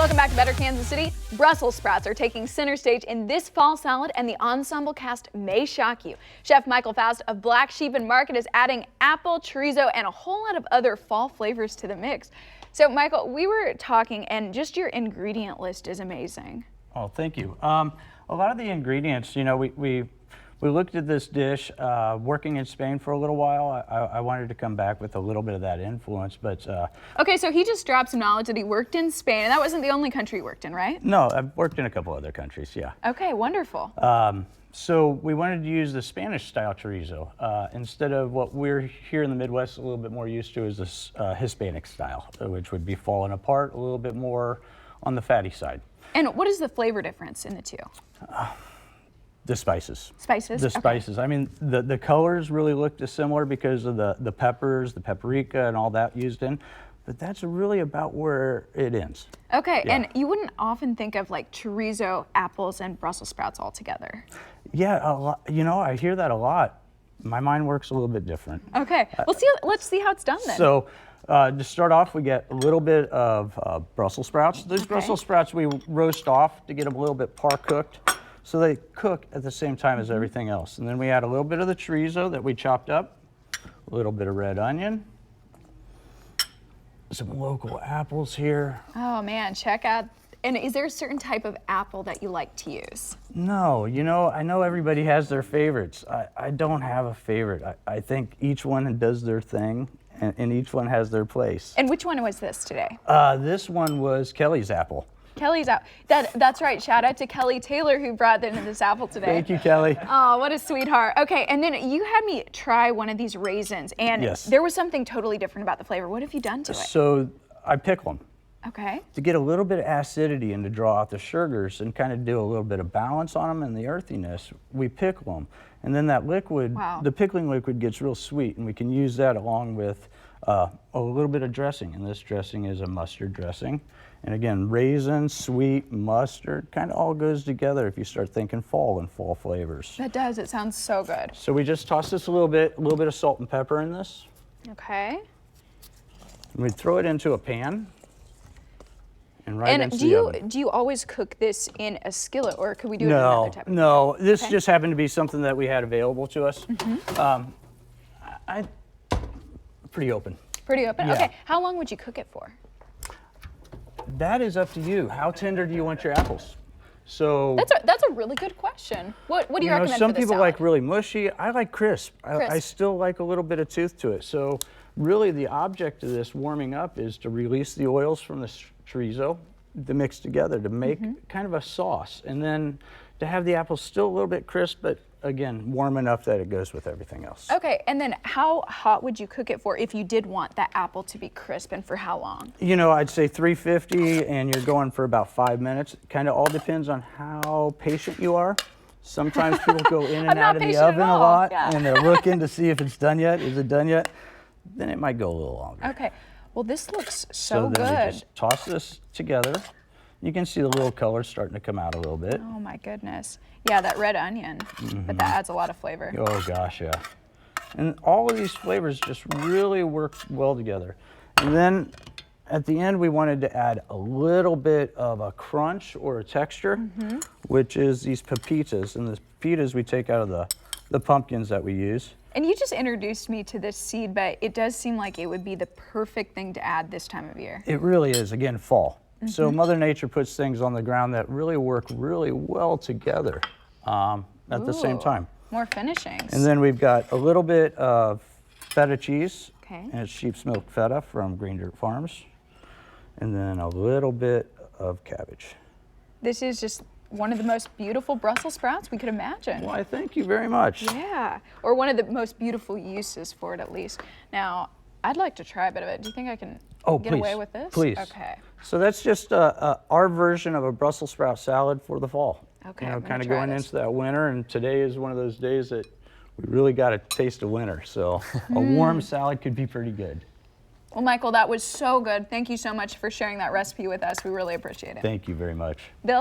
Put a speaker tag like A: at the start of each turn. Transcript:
A: Welcome back to Better Kansas City. Brussels sprouts are taking center stage in this fall salad, and the ensemble cast may shock you. Chef Michael Foust of Black Sheep and Market is adding apple, chorizo, and a whole lot of other fall flavors to the mix. So, Michael, we were talking, and just your ingredient list is amazing.
B: Oh, thank you. A lot of the ingredients, you know, we looked at this dish working in Spain for a little while. I wanted to come back with a little bit of that influence, but...
A: Okay, so he just dropped some knowledge that he worked in Spain, and that wasn't the only country he worked in, right?
B: No, I've worked in a couple other countries, yeah.
A: Okay, wonderful.
B: So we wanted to use the Spanish-style chorizo instead of what we're here in the Midwest a little bit more used to is this Hispanic style, which would be falling apart a little bit more on the fatty side.
A: And what is the flavor difference in the two?
B: The spices.
A: Spices?
B: The spices. Okay. I mean, the colors really look similar because of the peppers, the paprika, and all that used in, but that's really about where it ends.
A: Okay,
B: yeah.
A: And you wouldn't often think of like chorizo, apples, and Brussels sprouts all together.
B: Yeah, a lot, you know, I hear that a lot. My mind works a little bit different.
A: Okay, well, let's see how it's done then.
B: So, to start off, we get a little bit of Brussels sprouts. These Brussels sprouts we roast off to get them a little bit par cooked, so they cook at the same time as everything else. And then we add a little bit of the chorizo that we chopped up, a little bit of red onion, some local apples here.
A: Oh man, check out. And is there a certain type of apple that you like to use?
B: No, you know, I know everybody has their favorites. I don't have a favorite. I think each one does their thing, and each one has their place.
A: And which one was this today?
B: This one was Kelly's apple.
A: Kelly's apple. That's right. Shout out to Kelly Taylor who brought in this apple today.
B: Thank you, Kelly.
A: Oh, what a sweetheart. Okay, and then you had me try one of these raisins, and
B: yes.
A: There was something totally different about the flavor. What have you done to it?
B: So I pickle them.
A: Okay.
B: To get a little bit of acidity and to draw out the sugars and kind of do a little bit of balance on them and the earthiness, we pickle them. And then that liquid, the pickling liquid gets real sweet, and we can use that along with a little bit of dressing. And this dressing is a mustard dressing. And again, raisins, sweet, mustard, kind of all goes together if you start thinking fall and fall flavors.
A: That does. It sounds so good.
B: So we just toss this a little bit of salt and pepper in this.
A: Okay.
B: And we throw it into a pan. And
A: do you always cook this in a skillet, or could we do it in another type of
B: No, this just happened to be something that we had available to us. Pretty open.
A: Pretty open?
B: Yeah.
A: Okay. How long would you cook it for?
B: That is up to you. How tender do you want your apples? So
A: that's a really good question. What do you recommend
B: some
A: for this
B: people
A: salad?
B: like really mushy. I like crisp. I still like a little bit of tooth to it. So really the object of this warming up is to release the oils from the chorizo to mix together to make kind of a sauce, and then to have the apples still a little bit crisp, but again, warm enough that it goes with everything else.
A: Okay, and then how hot would you cook it for if you did want that apple to be crisp, and for how long?
B: You know, I'd say 350, and you're going for about 5 minutes. Kind of all depends on how patient you are. Sometimes people go in and out of the oven a lot, and they're looking to see if it's done yet. Is it done yet? Then it might go a little longer.
A: Okay. Well, this looks so good.
B: Then we just toss this together. You can see the little color starting to come out a little bit.
A: Oh my goodness. Yeah, that red onion, but that adds a lot of flavor.
B: Oh gosh, yeah. And all of these flavors just really work well together. And then at the end, we wanted to add a little bit of a crunch or a texture, which is these pepitas. And the pepitas we take out of the pumpkins that we use.
A: And you just introduced me to this seed, but it does seem like it would be the perfect thing to add this time of year.
B: It really is, again, fall. So Mother Nature puts things on the ground that really work really well together at the same time.
A: More finishings.
B: And then we've got a little bit of feta cheese.
A: Okay.
B: And it's sheep's milk feta from Green Dirt Farms. And then a little bit of cabbage.
A: This is just one of the most beautiful Brussels sprouts we could imagine.
B: Why, thank you very much.
A: Yeah, or one of the most beautiful uses for it at least. Now, I'd like to try a bit of it. Do you think I can get away with this?
B: Please.
A: Okay.
B: So that's just our version of a Brussels sprout salad for the fall.
A: Okay,
B: You know,
A: I'm gonna
B: kind of
A: try
B: going
A: this.
B: into that winter, and today is one of those days that we really got a taste of winter. So a warm salad could be pretty good.
A: Well, Michael, that was so good. Thank you so much for sharing that recipe with us. We really appreciate it.
B: Thank you very much.
A: Bill?